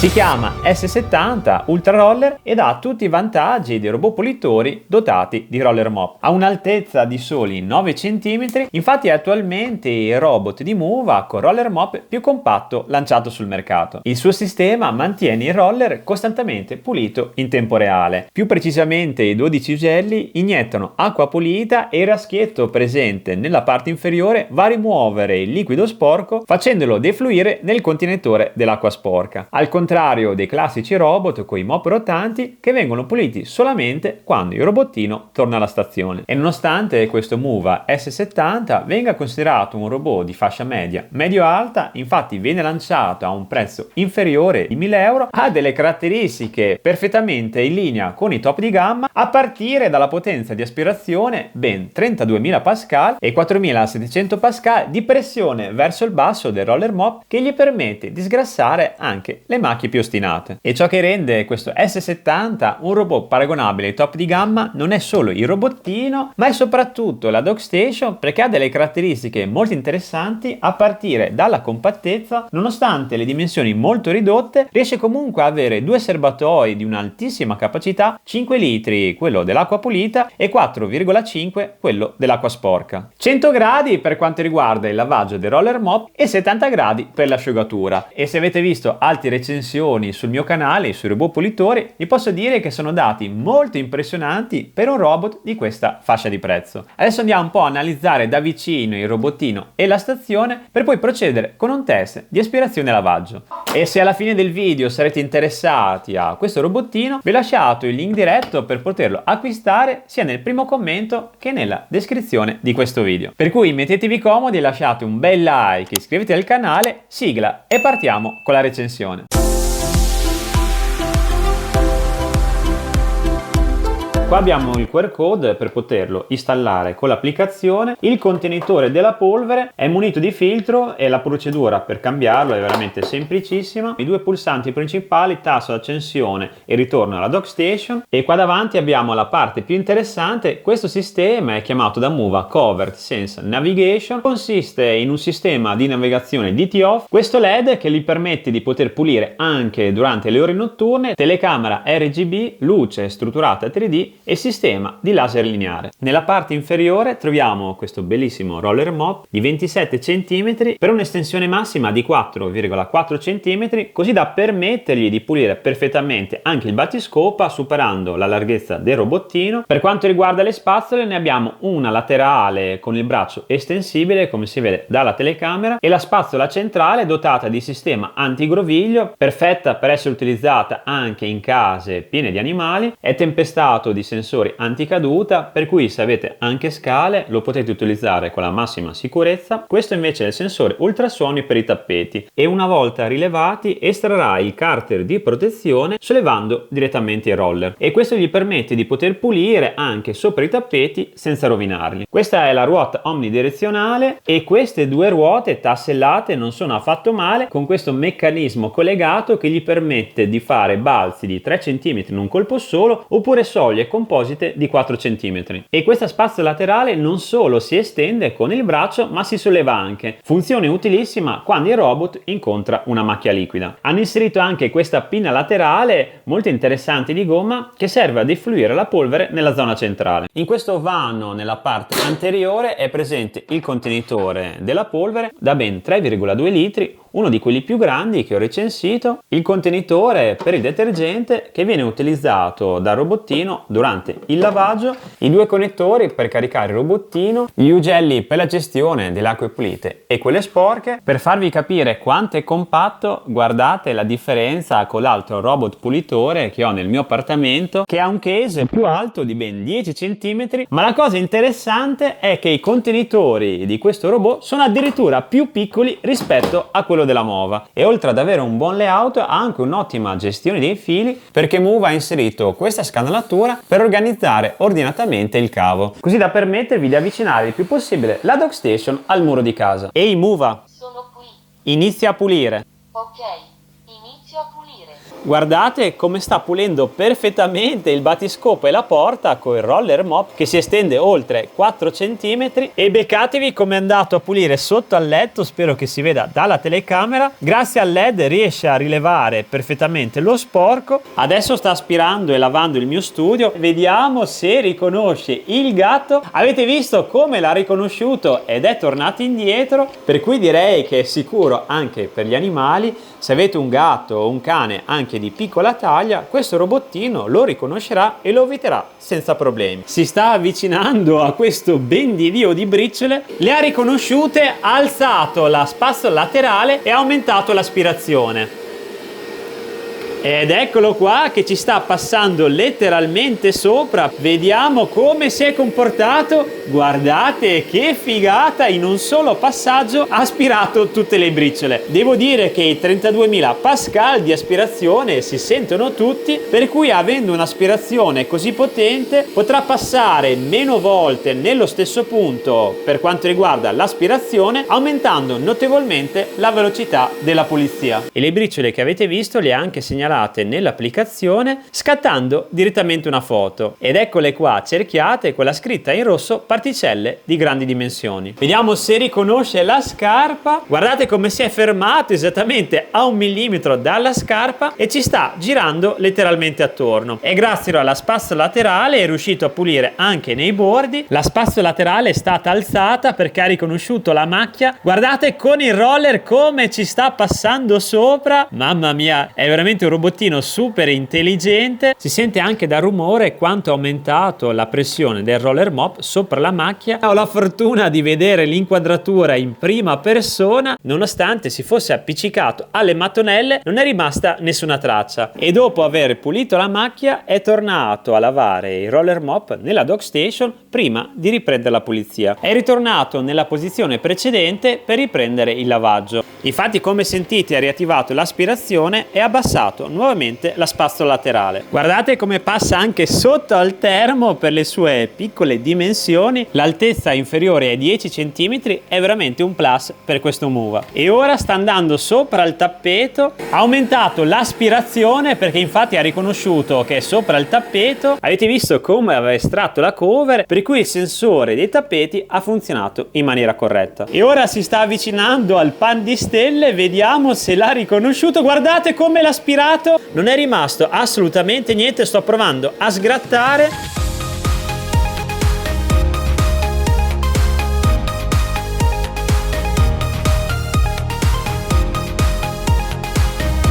Si chiama S70 Ultra Roller ed ha tutti i vantaggi dei robot pulitori dotati di roller mop. Ha un'altezza di soli 9 cm, infatti è attualmente il robot di Muva con roller mop più compatto lanciato sul mercato. Il suo sistema mantiene il roller costantemente pulito in tempo reale. Più precisamente i 12 ugelli iniettano acqua pulita e il raschietto presente nella parte inferiore va a rimuovere il liquido sporco facendolo defluire nel contenitore dell'acqua sporca. Al contrario dei classici robot con i mop rotanti che vengono puliti solamente quando il robottino torna alla stazione. E nonostante questo Muva S70 venga considerato un robot di fascia media medio-alta, infatti viene lanciato a un prezzo inferiore di 1000 euro, ha delle caratteristiche perfettamente in linea con i top di gamma, a partire dalla potenza di aspirazione ben 32.000 pascal e 4.700 pascal di pressione verso il basso del roller mop che gli permette di sgrassare anche le macchie più ostinate. E ciò che rende questo S70 un robot paragonabile ai top di gamma non è solo il robottino, ma è soprattutto la dock station, perché ha delle caratteristiche molto interessanti a partire dalla compattezza. Nonostante le dimensioni molto ridotte, riesce comunque a avere due serbatoi di un'altissima capacità, 5 litri quello dell'acqua pulita e 4,5 quello dell'acqua sporca. 100 gradi per quanto riguarda il lavaggio del roller mop e 70 gradi per l'asciugatura. E se avete visto altre recensioni sul mio canale sui robot pulitori, vi posso dire che sono dati molto impressionanti per un robot di questa fascia di prezzo. Adesso andiamo un po' a analizzare da vicino il robottino e la stazione per poi procedere con un test di aspirazione e lavaggio. E se alla fine del video sarete interessati a questo robottino, vi ho lasciato il link diretto per poterlo acquistare sia nel primo commento che nella descrizione di questo video. Per cui mettetevi comodi, lasciate un bel like, iscrivetevi al canale, sigla e partiamo con la recensione. Qua abbiamo il QR code per poterlo installare con l'applicazione. Il contenitore della polvere è munito di filtro e la procedura per cambiarlo è veramente semplicissima. I due pulsanti principali, tasto d'accensione e ritorno alla dock station, e qua davanti abbiamo la parte più interessante. Questo sistema è chiamato da Muva Covert Sense Navigation, consiste in un sistema di navigazione DT-Off, questo LED che gli permette di poter pulire anche durante le ore notturne, telecamera RGB, luce strutturata 3D e sistema di laser lineare. Nella parte inferiore troviamo questo bellissimo roller mop di 27 cm per un'estensione massima di 4,4 cm, così da permettergli di pulire perfettamente anche il battiscopa superando la larghezza del robottino. Per quanto riguarda le spazzole, ne abbiamo una laterale con il braccio estensibile come si vede dalla telecamera e la spazzola centrale dotata di sistema antigroviglio, perfetta per essere utilizzata anche in case piene di animali. È tempestato di sensori anticaduta, per cui se avete anche scale lo potete utilizzare con la massima sicurezza. Questo invece è il sensore ultrasuoni per i tappeti e una volta rilevati estrarrà il carter di protezione sollevando direttamente il roller, e questo gli permette di poter pulire anche sopra i tappeti senza rovinarli. Questa è la ruota omnidirezionale e queste due ruote tassellate non sono affatto male, con questo meccanismo collegato che gli permette di fare balzi di 3 cm in un colpo solo oppure soglie composite di 4 cm. E questa spazzola laterale non solo si estende con il braccio ma si solleva anche, funzione utilissima quando il robot incontra una macchia liquida. Hanno inserito anche questa pinna laterale molto interessante di gomma che serve a defluire la polvere nella zona centrale. In questo vano nella parte anteriore è presente il contenitore della polvere da ben 3,2 litri, uno di quelli più grandi che ho recensito, il contenitore per il detergente che viene utilizzato dal robottino durante il lavaggio, i due connettori per caricare il robottino, gli ugelli per la gestione delle acque pulite e quelle sporche. Per farvi capire quanto è compatto, guardate la differenza con l'altro robot pulitore che ho nel mio appartamento, che ha un case più alto di ben 10 cm, ma la cosa interessante è che i contenitori di questo robot sono addirittura più piccoli rispetto a quello della Mova, e oltre ad avere un buon layout ha anche un'ottima gestione dei fili, perché Move ha inserito questa scanalatura per organizzare ordinatamente il cavo, così da permettervi di avvicinare il più possibile la DockStation al muro di casa. Ehi Muva, Sono qui. inizia a pulire. Ok, inizio a pulire. Guardate come sta pulendo perfettamente il battiscopo e la porta con il roller mop che si estende oltre 4 cm, e beccatevi come è andato a pulire sotto al letto, spero che si veda dalla telecamera. Grazie al LED riesce a rilevare perfettamente lo sporco. Adesso sta aspirando e lavando il mio studio, vediamo se riconosce il gatto. Avete visto come l'ha riconosciuto ed è tornato indietro, per cui direi che è sicuro anche per gli animali. Se avete un gatto o un cane anche di piccola taglia, questo robottino lo riconoscerà e lo eviterà senza problemi. Si sta avvicinando a questo ben di Dio di briciole, le ha riconosciute, ha alzato la spazzola laterale e ha aumentato l'aspirazione. Ed eccolo qua che ci sta passando letteralmente sopra. Vediamo come si è comportato. Guardate che figata, in un solo passaggio ha aspirato tutte le briciole. Devo dire che i 32.000 pascal di aspirazione si sentono tutti, per cui avendo un'aspirazione così potente potrà passare meno volte nello stesso punto per quanto riguarda l'aspirazione, aumentando notevolmente la velocità della pulizia. E le briciole che avete visto le ha anche segnalate nell'applicazione scattando direttamente una foto, ed eccole qua cerchiate con la scritta in rosso particelle di grandi dimensioni. Vediamo se riconosce la scarpa. Guardate come si è fermato esattamente a 1 millimetro dalla scarpa e ci sta girando letteralmente attorno, e grazie alla spazzola laterale è riuscito a pulire anche nei bordi. La spazzola laterale è stata alzata perché ha riconosciuto la macchia. Guardate con il roller come ci sta passando sopra, mamma mia, è veramente un robottino super intelligente. Si sente anche dal rumore quanto è aumentato la pressione del roller mop sopra la macchia. Ho la fortuna di vedere l'inquadratura in prima persona, nonostante si fosse appiccicato alle mattonelle non è rimasta nessuna traccia, e dopo aver pulito la macchia è tornato a lavare il roller mop nella DockStation prima di riprendere la pulizia. È ritornato nella posizione precedente per riprendere il lavaggio. Infatti, come sentite, ha riattivato l'aspirazione e abbassato nuovamente la spazzola laterale. Guardate come passa anche sotto al termo per le sue piccole dimensioni. L'altezza inferiore ai 10 cm è veramente un plus per questo Muva. E ora sta andando sopra il tappeto, ha aumentato l'aspirazione perché infatti ha riconosciuto che è sopra il tappeto. Avete visto come aveva estratto la cover, per cui il sensore dei tappeti ha funzionato in maniera corretta. E ora si sta avvicinando al pan di stelle, vediamo se l'ha riconosciuto. Guardate come l'ha aspirato, non è rimasto assolutamente niente. Sto provando a sgrattare.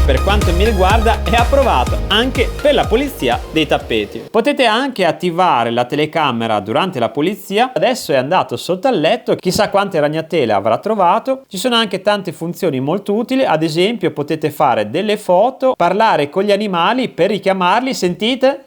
Per quanto mi riguarda è approvato anche per la pulizia dei tappeti. Potete anche attivare la telecamera durante la pulizia. Adesso è andato sotto al letto, chissà quante ragnatele avrà trovato. Ci sono anche tante funzioni molto utili, ad esempio potete fare delle foto, parlare con gli animali per richiamarli, sentite?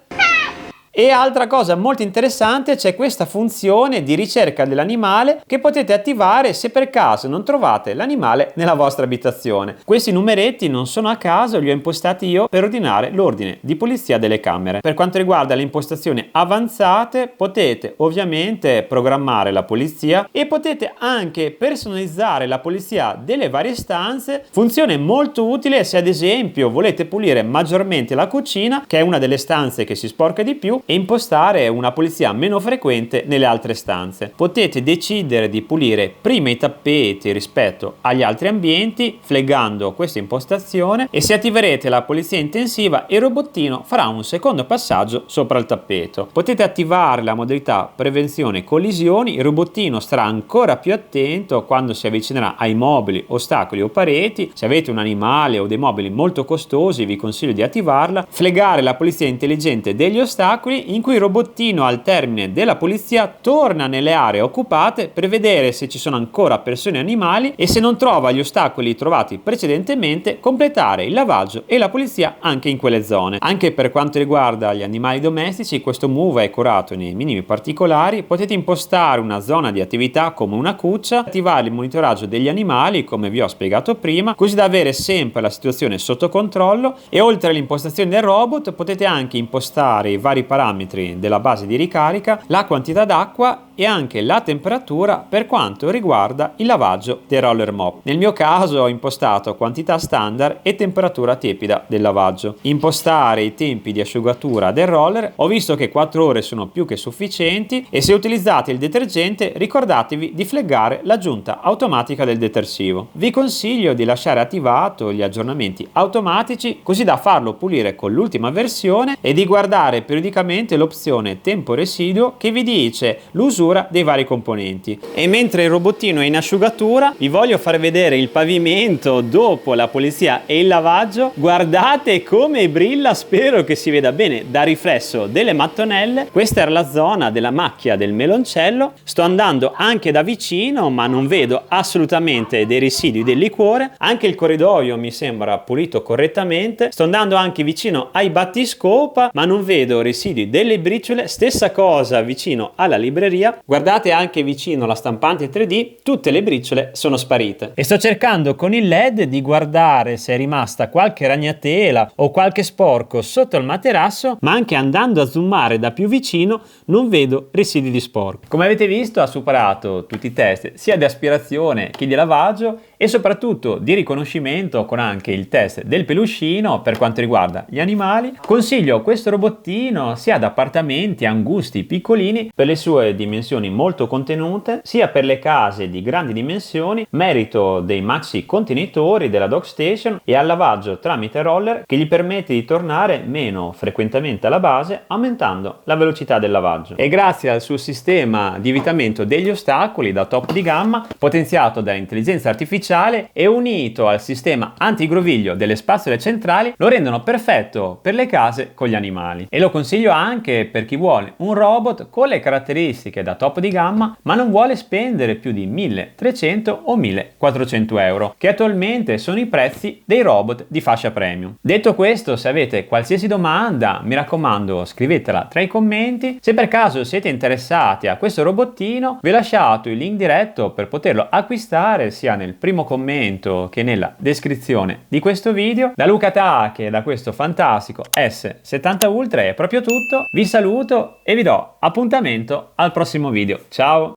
E altra cosa molto interessante, c'è questa funzione di ricerca dell'animale che potete attivare se per caso non trovate l'animale nella vostra abitazione. Questi numeretti non sono a caso, li ho impostati io per ordinare l'ordine di pulizia delle camere. Per quanto riguarda le impostazioni avanzate, potete ovviamente programmare la pulizia e potete anche personalizzare la pulizia delle varie stanze. Funzione molto utile se ad esempio volete pulire maggiormente la cucina, che è una delle stanze che si sporca di più. e impostare una pulizia meno frequente nelle altre stanze. Potete decidere di pulire prima i tappeti rispetto agli altri ambienti flaggando questa impostazione, e se attiverete la pulizia intensiva il robottino farà un secondo passaggio sopra il tappeto. Potete attivare la modalità prevenzione collisioni, il robottino starà ancora più attento quando si avvicinerà ai mobili, ostacoli o pareti. Se avete un animale o dei mobili molto costosi vi consiglio di attivarla. Flaggare la pulizia intelligente degli ostacoli, in cui il robottino al termine della pulizia torna nelle aree occupate per vedere se ci sono ancora persone e animali, e se non trova gli ostacoli trovati precedentemente completare il lavaggio e la pulizia anche in quelle zone. Anche per quanto riguarda gli animali domestici questo move è curato nei minimi particolari. Potete impostare una zona di attività come una cuccia, attivare il monitoraggio degli animali come vi ho spiegato prima, così da avere sempre la situazione sotto controllo. E oltre all'impostazione del robot potete anche impostare i vari parametri della base di ricarica, la quantità d'acqua e anche la temperatura per quanto riguarda il lavaggio del roller mop. Nel mio caso ho impostato quantità standard e temperatura tiepida del lavaggio. Impostare i tempi di asciugatura del roller, ho visto che 4 ore sono più che sufficienti, e se utilizzate il detergente ricordatevi di flaggare l'aggiunta automatica del detersivo. Vi consiglio di lasciare attivato gli aggiornamenti automatici così da farlo pulire con l'ultima versione, e di guardare periodicamente l'opzione tempo residuo che vi dice l'usura dei vari componenti. E mentre il robottino è in asciugatura vi voglio far vedere il pavimento dopo la pulizia e il lavaggio. Guardate come brilla, spero che si veda bene da riflesso delle mattonelle. Questa era la zona della macchia del meloncello. Sto andando anche da vicino ma non vedo assolutamente dei residui del liquore. Anche il corridoio mi sembra pulito correttamente. Sto andando anche vicino ai battiscopa ma non vedo residui delle briciole. Stessa cosa vicino alla libreria. Guardate anche vicino alla stampante 3D, tutte le briciole sono sparite. E sto cercando con il LED di guardare se è rimasta qualche ragnatela o qualche sporco sotto il materasso, ma anche andando a zoomare da più vicino non vedo residui di sporco. Come avete visto ha superato tutti i test sia di aspirazione che di lavaggio e soprattutto di riconoscimento, con anche il test del peluscino per quanto riguarda gli animali. Consiglio questo robottino sia ad appartamenti angusti piccolini per le sue dimensioni molto contenute, sia per le case di grandi dimensioni, merito dei maxi contenitori della DockStation e al lavaggio tramite roller che gli permette di tornare meno frequentemente alla base aumentando la velocità del lavaggio. E grazie al suo sistema di evitamento degli ostacoli da top di gamma potenziato da intelligenza artificiale e unito al sistema antigroviglio delle spazzole centrali lo rendono perfetto per le case con gli animali. E lo consiglio anche per chi vuole un robot con le caratteristiche da top di gamma ma non vuole spendere più di 1.300 o 1.400 euro, che attualmente sono i prezzi dei robot di fascia premium. Detto questo, se avete qualsiasi domanda mi raccomando scrivetela tra i commenti. Se per caso siete interessati a questo robottino vi ho lasciato il link diretto per poterlo acquistare sia nel primo commento che nella descrizione di questo video. Da Luca Tache e da questo fantastico S70 Ultra è proprio tutto. Vi saluto e vi do appuntamento al prossimo video. Ciao!